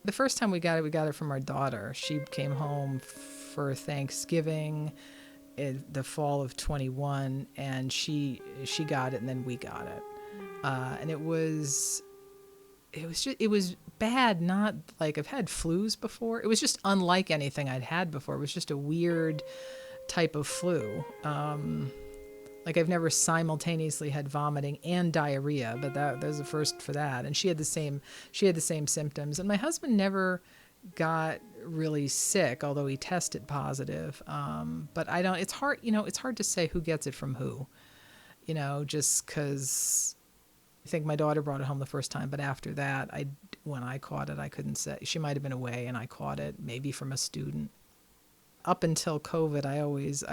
The first time we got it from our daughter. She came home for Thanksgiving in the fall of 21, and she got it, and then we got it. And it was bad, not like I've had flus before. It was just unlike anything I'd had before. It was just a weird type of flu. Like I've never simultaneously had vomiting and diarrhea, but that was the first for that. And she had the same symptoms. And my husband never got really sick, although he tested positive. But it's hard to say who gets it from who, just because I think my daughter brought it home the first time. But after that, when I caught it, I couldn't say. She might have been away and I caught it, maybe from a student. Up until COVID, I was,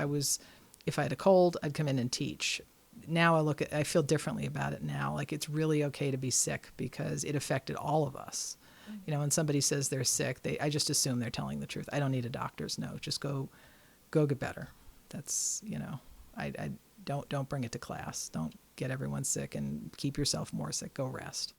if I had a cold, I'd come in and teach. Now I feel differently about it now. Like it's really okay to be sick because it affected all of us. When somebody says they're sick, I just assume they're telling the truth. I don't need a doctor's note. Just go get better. That's, I don't bring it to class. Don't get everyone sick and keep yourself more sick. Go rest.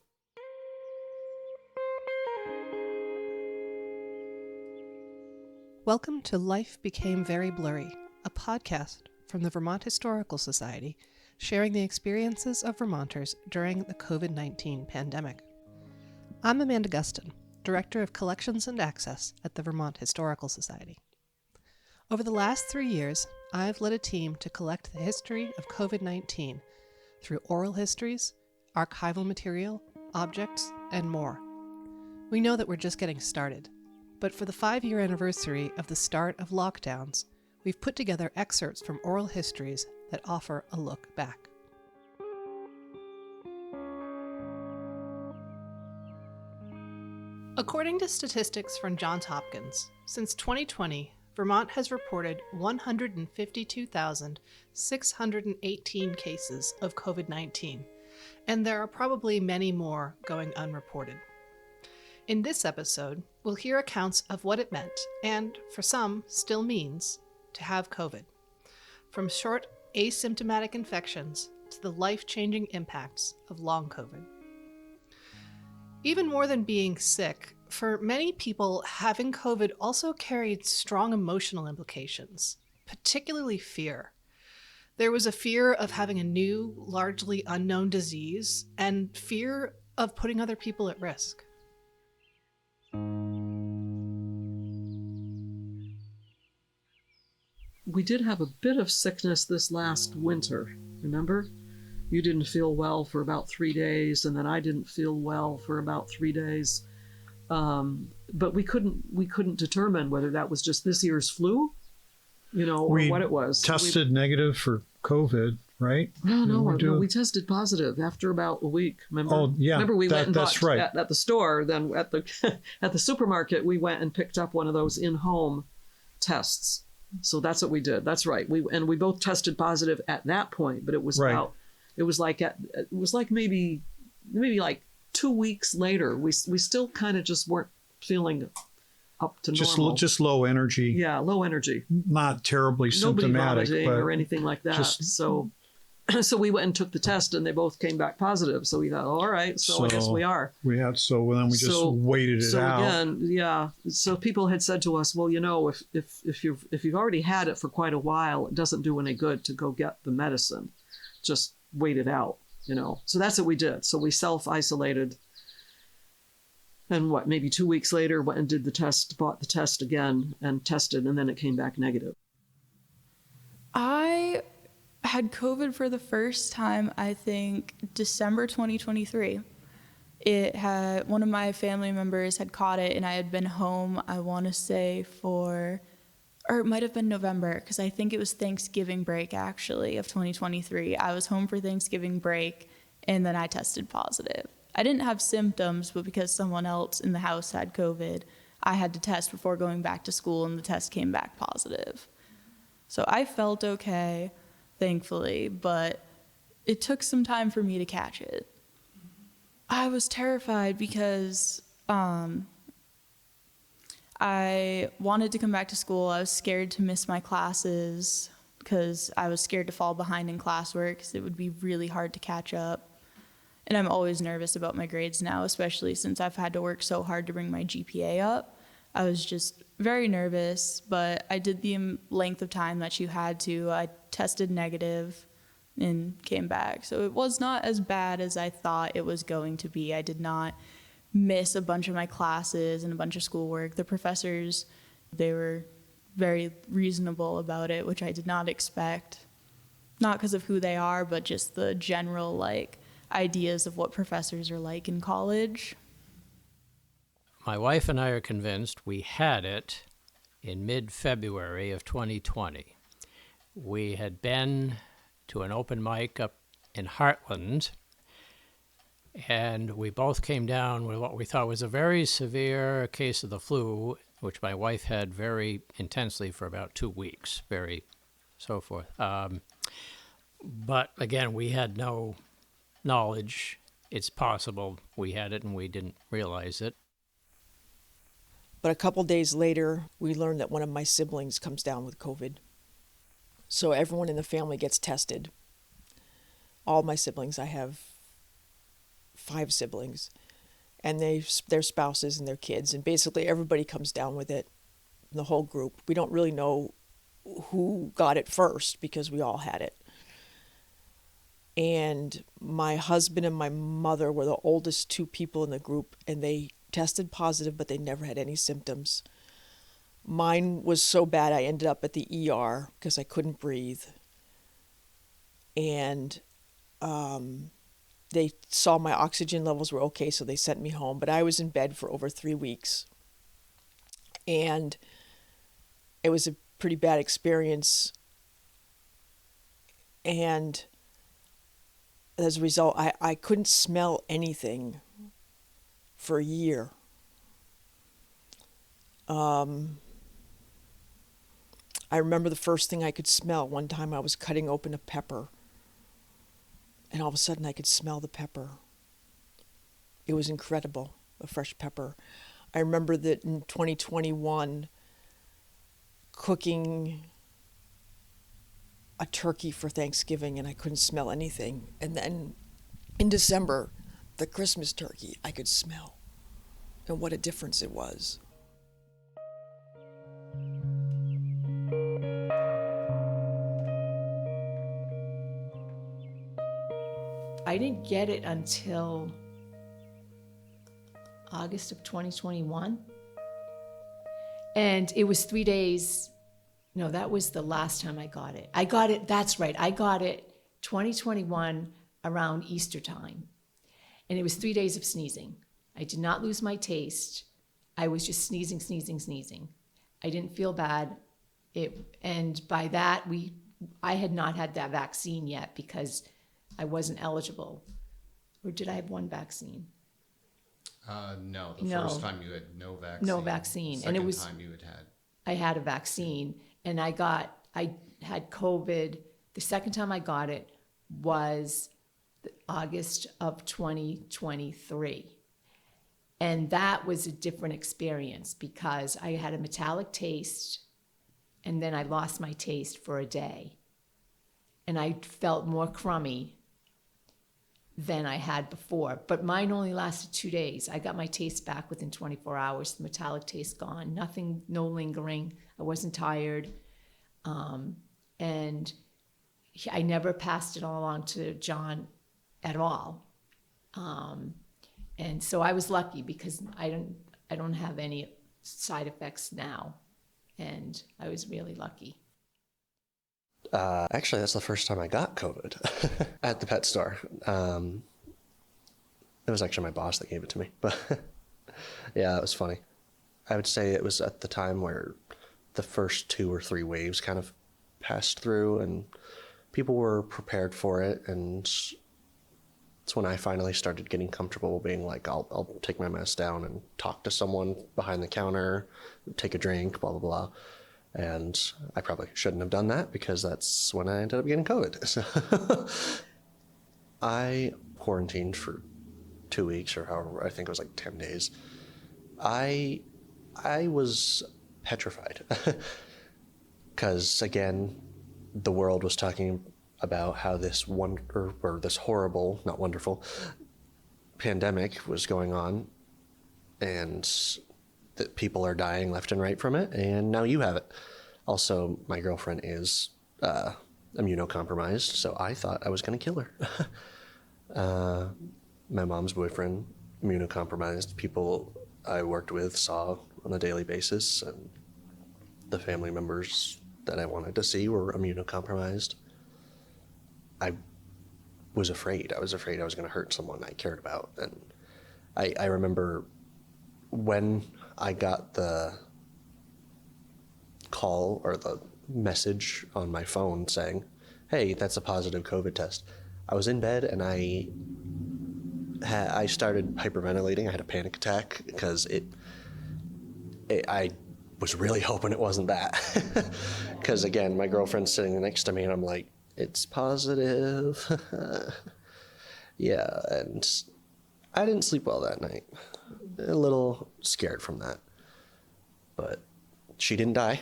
Welcome to Life Became Very Blurry, a podcast from the Vermont Historical Society, sharing the experiences of Vermonters during the COVID-19 pandemic. I'm Amanda Gustin, Director of Collections and Access at the Vermont Historical Society. Over the last 3 years, I've led a team to collect the history of COVID-19 through oral histories, archival material, objects, and more. We know that we're just getting started, but for the 5-year anniversary of the start of lockdowns, we've put together excerpts from oral histories that offer a look back. According to statistics from Johns Hopkins, since 2020, Vermont has reported 152,618 cases of COVID-19, and there are probably many more going unreported. In this episode, we'll hear accounts of what it meant, and for some, still means, to have COVID. From short, asymptomatic infections to the life-changing impacts of long COVID. Even more than being sick, for many people, having COVID also carried strong emotional implications, particularly fear. There was a fear of having a new, largely unknown disease, and fear of putting other people at risk. We did have a bit of sickness this last winter, remember? You didn't feel well for about 3 days, and then I didn't feel well for about 3 days. But we couldn't determine whether that was just this year's flu, or what it was. Tested negative for COVID, right? No, we tested positive after about a week. Remember? Oh, yeah. Remember we went and that's bought right. at the store, then at the at the supermarket, we went and picked up one of those in-home tests. So that's what we did. That's right. We both tested positive at that point, but it was right. It was like maybe like 2 weeks later. We still kind of just weren't feeling up to normal. Just low energy. Yeah, low energy. Not terribly Nobody symptomatic, vomiting but or anything like that. So we went and took the test, and they both came back positive. So we thought, all right, so I guess we are. Then we just waited it out. So again, yeah. So people had said to us, well, if you've already had it for quite a while, it doesn't do any good to go get the medicine. Just wait it out, So that's what we did. So we self-isolated. And maybe 2 weeks later, went and did the test, bought the test again and tested, and then it came back negative. I had COVID for the first time, I think, December 2023. One of my family members had caught it, and I had been home, I want to say or it might have been November, because I think it was Thanksgiving break, actually, of 2023. I was home for Thanksgiving break, and then I tested positive. I didn't have symptoms, but because someone else in the house had COVID, I had to test before going back to school, and the test came back positive. So I felt okay, thankfully, but it took some time for me to catch it. I was terrified because I wanted to come back to school. I was scared to miss my classes because I was scared to fall behind in classwork because it would be really hard to catch up. And I'm always nervous about my grades now, especially since I've had to work so hard to bring my GPA up. I was just very nervous, but I did the length of time that you had to. I tested negative and came back. So it was not as bad as I thought it was going to be. I did not miss a bunch of my classes and a bunch of schoolwork. The professors, they were very reasonable about it, which I did not expect. Not because of who they are, but just the general, like, ideas of what professors are like in college. My wife and I are convinced we had it in mid-February of 2020. We had been to an open mic up in Heartland, and we both came down with what we thought was a very severe case of the flu, which my wife had very intensely for about 2 weeks, very so forth. But again, we had no knowledge. It's possible we had it and we didn't realize it. But a couple days later, we learned that one of my siblings comes down with COVID. So everyone in the family gets tested. All my siblings, I have 5 siblings, and their spouses and their kids, and basically everybody comes down with it, the whole group. We don't really know who got it first because we all had it. And my husband and my mother were the oldest 2 people in the group, and they tested positive, but they never had any symptoms. Mine was so bad I ended up at the ER because I couldn't breathe. And they saw my oxygen levels were okay, so they sent me home. But I was in bed for over 3 weeks. And it was a pretty bad experience. And as a result, I couldn't smell anything for a year. I remember the first thing I could smell. One time I was cutting open a pepper, and all of a sudden I could smell the pepper. It was incredible, a fresh pepper. I remember that in 2021, cooking a turkey for Thanksgiving, and I couldn't smell anything. And then in December, the Christmas turkey I could smell, and what a difference it was. I didn't get it until August of 2021. And it was 3 days. No, that was the last time I got it. I got it, that's right. I got it 2021 around Easter time. And it was 3 days of sneezing. I did not lose my taste. I was just sneezing, sneezing, sneezing. I didn't feel bad. And by that, I had not had that vaccine yet because I wasn't eligible. Or did I have one vaccine? No, the first time you had no vaccine. No vaccine. Second And it was time you had. I had a vaccine, and I had COVID. The second time I got it was August of 2023. And that was a different experience because I had a metallic taste, and then I lost my taste for a day. And I felt more crummy than I had before. But mine only lasted 2 days. I got my taste back within 24 hours. The metallic taste gone. Nothing, no lingering. I wasn't tired. And I never passed it all along to John at all. And so I was lucky because I don't have any side effects now. And I was really lucky. Actually, that's the first time I got COVID at the pet store. It was actually my boss that gave it to me, but yeah, it was funny. I would say it was at the time where the first 2 or 3 waves kind of passed through and people were prepared for it. And it's when I finally started getting comfortable being like, I'll take my mask down and talk to someone behind the counter, take a drink, blah, blah, blah. And I probably shouldn't have done that because that's when I ended up getting COVID. So I quarantined for 2 weeks or however, I think it was like 10 days. I was petrified because again, the world was talking about how this this horrible, not wonderful, pandemic was going on and that people are dying left and right from it, and now you have it. Also, my girlfriend is immunocompromised, so I thought I was going to kill her. My mom's boyfriend, immunocompromised. People I worked with saw on a daily basis, and the family members that I wanted to see were immunocompromised. I was afraid. I was afraid I was going to hurt someone I cared about. And I remember when I got the call or the message on my phone saying, hey, that's a positive COVID test. I was in bed and I started hyperventilating. I had a panic attack because I was really hoping it wasn't that. Because again, my girlfriend's sitting next to me and I'm like, it's positive. Yeah, and I didn't sleep well that night. A little scared from that. But she didn't die.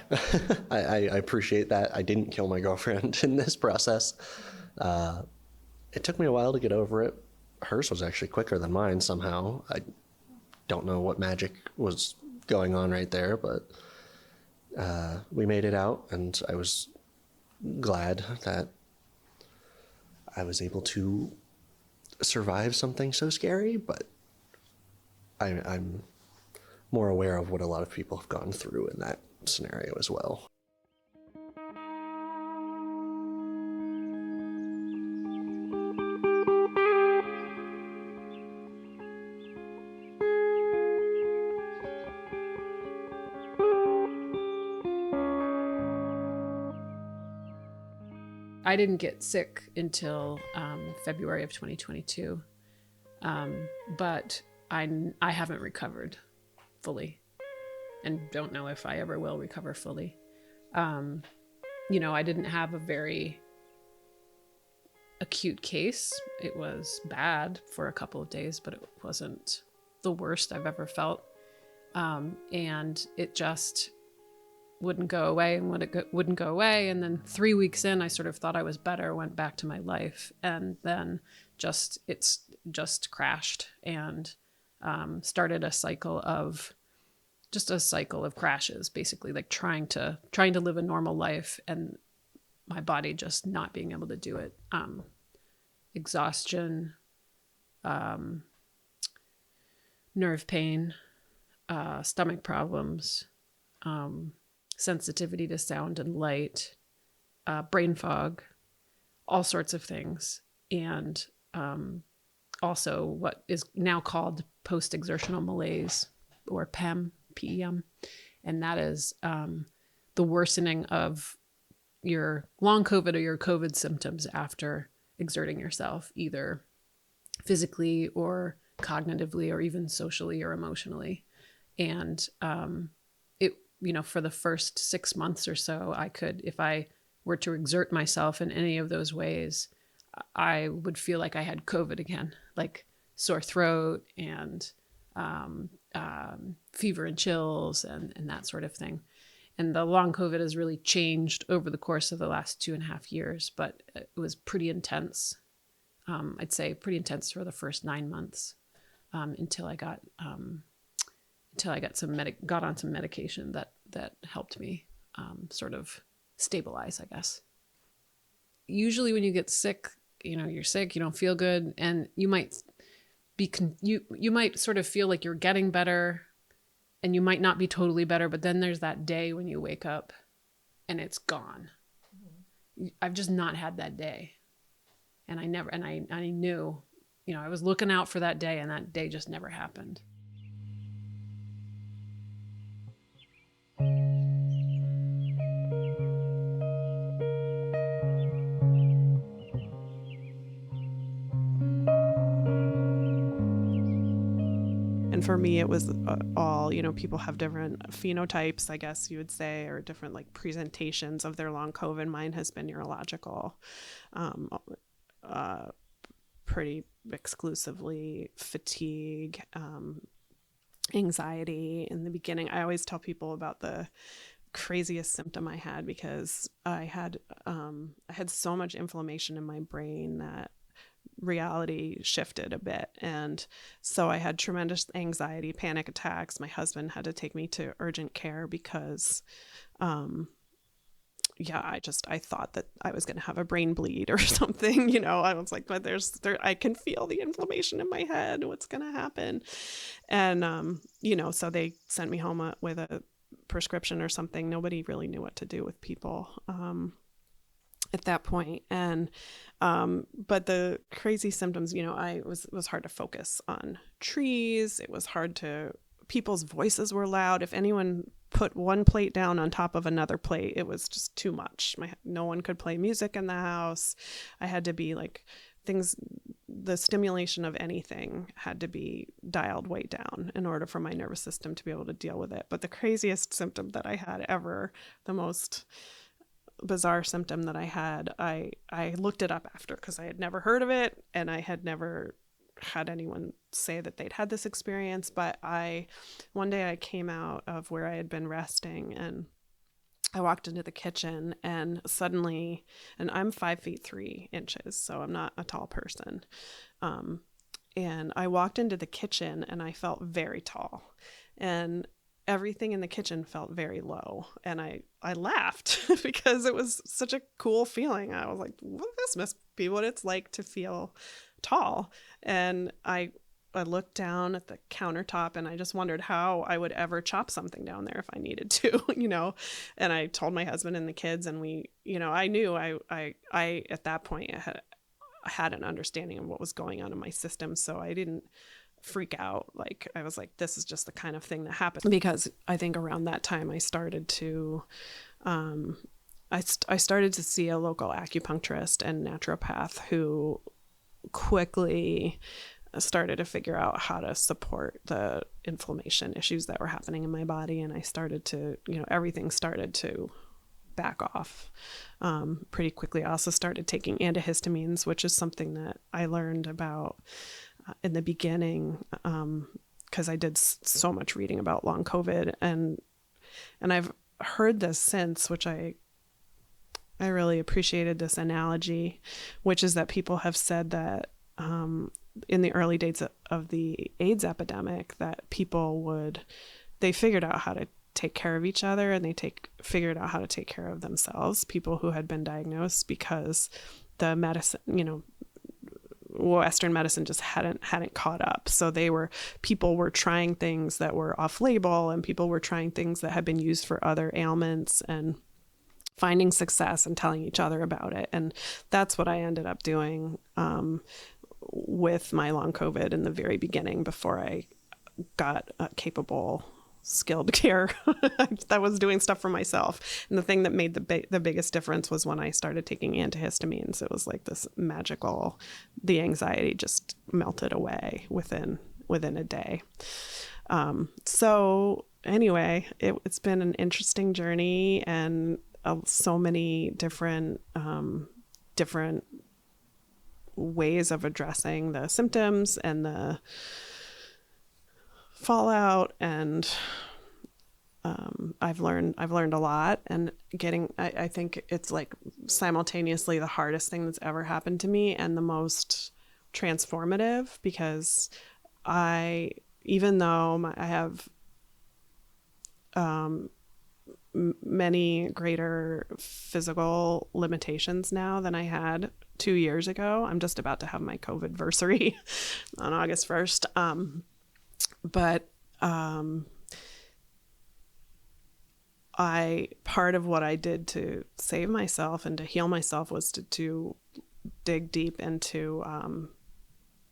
I appreciate that. I didn't kill my girlfriend in this process. It took me a while to get over it. Hers was actually quicker than mine somehow. I don't know what magic was going on right there, but we made it out, and I was glad that I was able to survive something so scary, but I'm more aware of what a lot of people have gone through in that scenario as well. I didn't get sick until February of 2022, but I haven't recovered fully and don't know if I ever will recover fully. I didn't have a very acute case. It was bad for a couple of days, but it wasn't the worst I've ever felt. And it just wouldn't go away and wouldn't go away. And then 3 weeks in, I sort of thought I was better, went back to my life. And then it's just crashed and started a cycle of crashes, basically, like trying to live a normal life and my body just not being able to do it. Exhaustion, nerve pain, stomach problems, sensitivity to sound and light, brain fog, all sorts of things. And also what is now called post-exertional malaise, or PEM, PEM. And that is the worsening of your long COVID or your COVID symptoms after exerting yourself, either physically or cognitively or even socially or emotionally. And for the first 6 months or so, I could, if I were to exert myself in any of those ways, I would feel like I had COVID again, like sore throat and fever and chills and that sort of thing. And the long COVID has really changed over the course of the last 2.5 years, but it was pretty intense. I'd say pretty intense for the first 9 months until I got got on some medication that helped me sort of stabilize, I guess. Usually when you get sick, you're sick, you don't feel good, and you might you might sort of feel like you're getting better, and you might not be totally better, but then there's that day when you wake up and it's gone. Mm-hmm. I've just not had that day. And I knew, I was looking out for that day, and that day just never happened. And for me, it was all, people have different phenotypes, I guess you would say, or different like presentations of their long COVID. Mine has been neurological, pretty exclusively fatigue, anxiety. In the beginning, I always tell people about the craziest symptom I had, because I had so much inflammation in my brain that reality shifted a bit. And so I had tremendous anxiety, panic attacks. My husband had to take me to urgent care because, I thought that I was going to have a brain bleed or something, I was like, but I can feel the inflammation in my head. What's going to happen? And, so they sent me home with a prescription or something. Nobody really knew what to do with people, at that point. And, but the crazy symptoms, it was hard to focus on trees. It was people's voices were loud. If anyone put one plate down on top of another plate, it was just too much. No one could play music in the house. I had to be the stimulation of anything had to be dialed way down in order for my nervous system to be able to deal with it. But the craziest symptom that I had ever, the most bizarre symptom that I had, I looked it up after because I had never heard of it and I had never had anyone say that they'd had this experience. But one day I came out of where I had been resting and I walked into the kitchen and suddenly, and I'm 5'3", so I'm not a tall person. And I walked into the kitchen and I felt very tall and everything in the kitchen felt very low. And I laughed because it was such a cool feeling. I was like, well, this must be what it's like to feel tall. And I looked down at the countertop and I just wondered how I would ever chop something down there if I needed to, and I told my husband and the kids and we, I knew I at that point I had an understanding of what was going on in my system. So I didn't freak out. I was like, this is just the kind of thing that happened, because I think around that time I started to, I started to see a local acupuncturist and naturopath who quickly started to figure out how to support the inflammation issues that were happening in my body. And I started to, everything started to back off pretty quickly. I also started taking antihistamines, which is something that I learned about in the beginning because I did so much reading about long COVID. And I've heard this since, which I really appreciated this analogy, which is that people have said that in the early days of the AIDS epidemic, that they figured out how to take care of each other and figured out how to take care of themselves, people who had been diagnosed, because the medicine, Western medicine just hadn't caught up. So people were trying things that were off label and people were trying things that had been used for other ailments and finding success and telling each other about it. And that's what I ended up doing with my long COVID in the very beginning, before I got capable, skilled care that was doing stuff for myself. And the thing that made the biggest difference was when I started taking antihistamines. It was like this magical, the anxiety just melted away within a day. So anyway, it's been an interesting journey and so many different ways of addressing the symptoms and the fallout. And I've learned a lot, and I think it's like simultaneously the hardest thing that's ever happened to me and the most transformative, because even though I have many greater physical limitations now than I had 2 years ago. I'm just about to have my COVID-versary on August 1st. But part of what I did to save myself and to heal myself was to dig deep into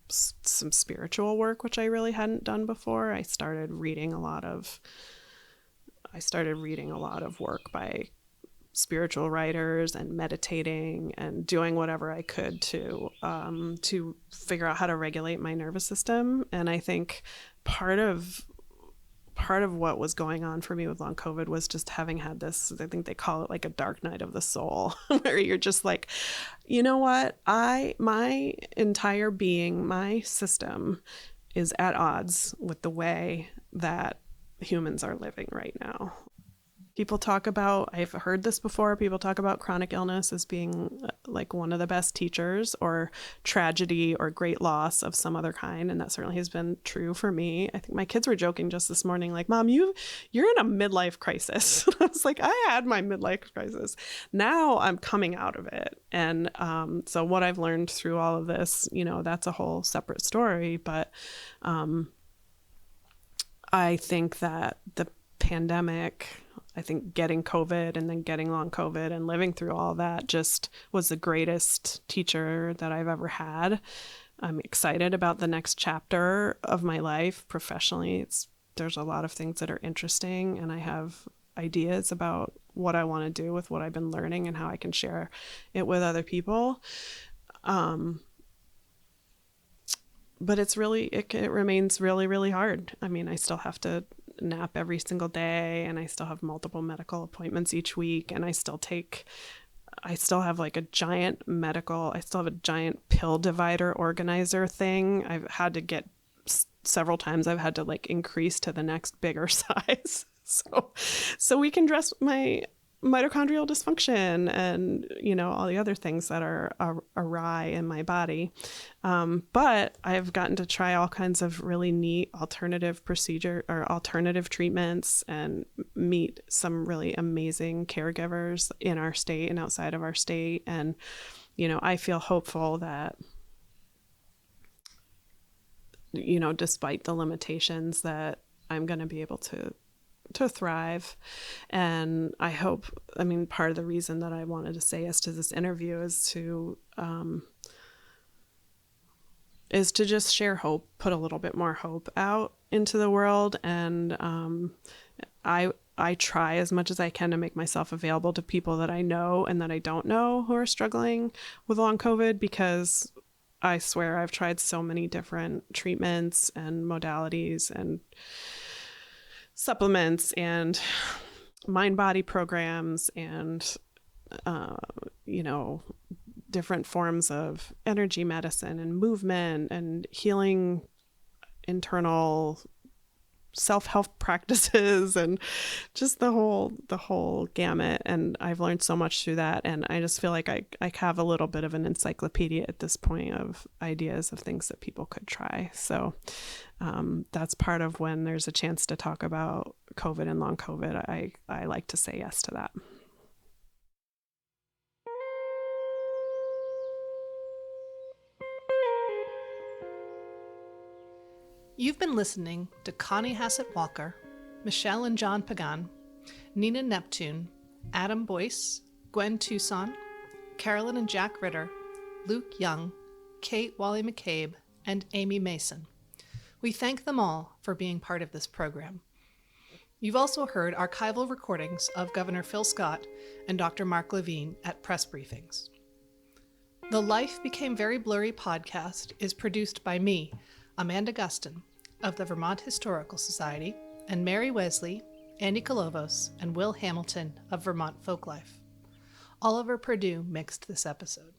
some spiritual work, which I really hadn't done before. I started reading a lot of work by spiritual writers and meditating and doing whatever I could to figure out how to regulate my nervous system. And I think part of what was going on for me with long COVID was just having had this, I think they call it like a dark night of the soul, where you're just like, you know what? My entire being, my system is at odds with the way that humans are living right now. People talk about, I've heard this before, people talk about chronic illness as being like one of the best teachers, or tragedy or great loss of some other kind. And that certainly has been true for me. I think my kids were joking just this morning, like, Mom, you're in a midlife crisis. I was like, I had my midlife crisis. Now I'm coming out of it. And so what I've learned through all of this, that's a whole separate story. But I think that the pandemic, I think getting COVID and then getting long COVID and living through all that just was the greatest teacher that I've ever had. I'm excited about the next chapter of my life professionally. There's a lot of things that are interesting, and I have ideas about what I want to do with what I've been learning and how I can share it with other people. But it remains really, really hard. I mean, I still have to nap every single day, and I still have multiple medical appointments each week, and I still have like a giant pill divider organizer thing. I've had to get several times, I've had to like increase to the next bigger size. So we can address my mitochondrial dysfunction and, all the other things that are awry in my body. But I've gotten to try all kinds of really neat alternative treatments and meet some really amazing caregivers in our state and outside of our state. And, I feel hopeful that, despite the limitations, that I'm going to be able to thrive. And I hope, part of the reason that I wanted to say yes to this interview is to just share hope, put a little bit more hope out into the world. And I try as much as I can to make myself available to people that I know and that I don't know who are struggling with long COVID, because I swear I've tried so many different treatments and modalities and supplements and mind-body programs and, different forms of energy medicine and movement and healing, internal self-help practices, and just the whole gamut. And I've learned so much through that. And I just feel like I have a little bit of an encyclopedia at this point of ideas of things that people could try. So that's part of when there's a chance to talk about COVID and long COVID. I like to say yes to that. You've been listening to Connie Hassett-Walker, Michelle and John Pagan, Nina Neptune, Adam Boyce, Gwen Tucson, Carolyn and Jack Ritter, Luke Young, Kate Wally McCabe, and Amy Mason. We thank them all for being part of this program. You've also heard archival recordings of Governor Phil Scott and Dr. Mark Levine at press briefings. The Life Became Very Blurry podcast is produced by me, Amanda Gustin, of the Vermont Historical Society, and Mary Wesley, Andy Kolovos, and Will Hamilton of Vermont Folklife. Oliver Purdue mixed this episode.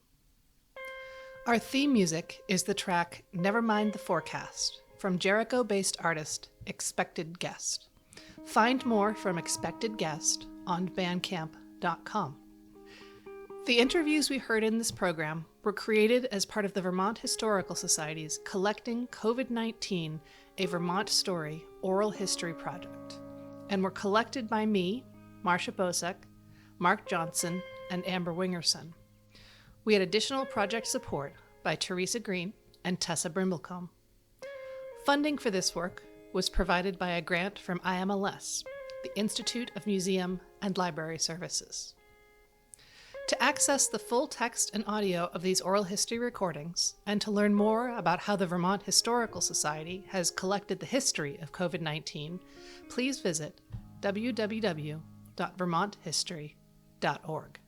Our theme music is the track Never Mind the Forecast from Jericho-based artist Expected Guest. Find more from Expected Guest on bandcamp.com. The interviews we heard in this program were created as part of the Vermont Historical Society's Collecting COVID-19, a Vermont Story oral history project, and were collected by me, Marcia Bosek, Mark Johnson, and Amber Wingerson. We had additional project support by Teresa Green and Tessa Brimblecombe. Funding for this work was provided by a grant from IMLS, the Institute of Museum and Library Services. To access the full text and audio of these oral history recordings, and to learn more about how the Vermont Historical Society has collected the history of COVID-19, please visit www.vermonthistory.org.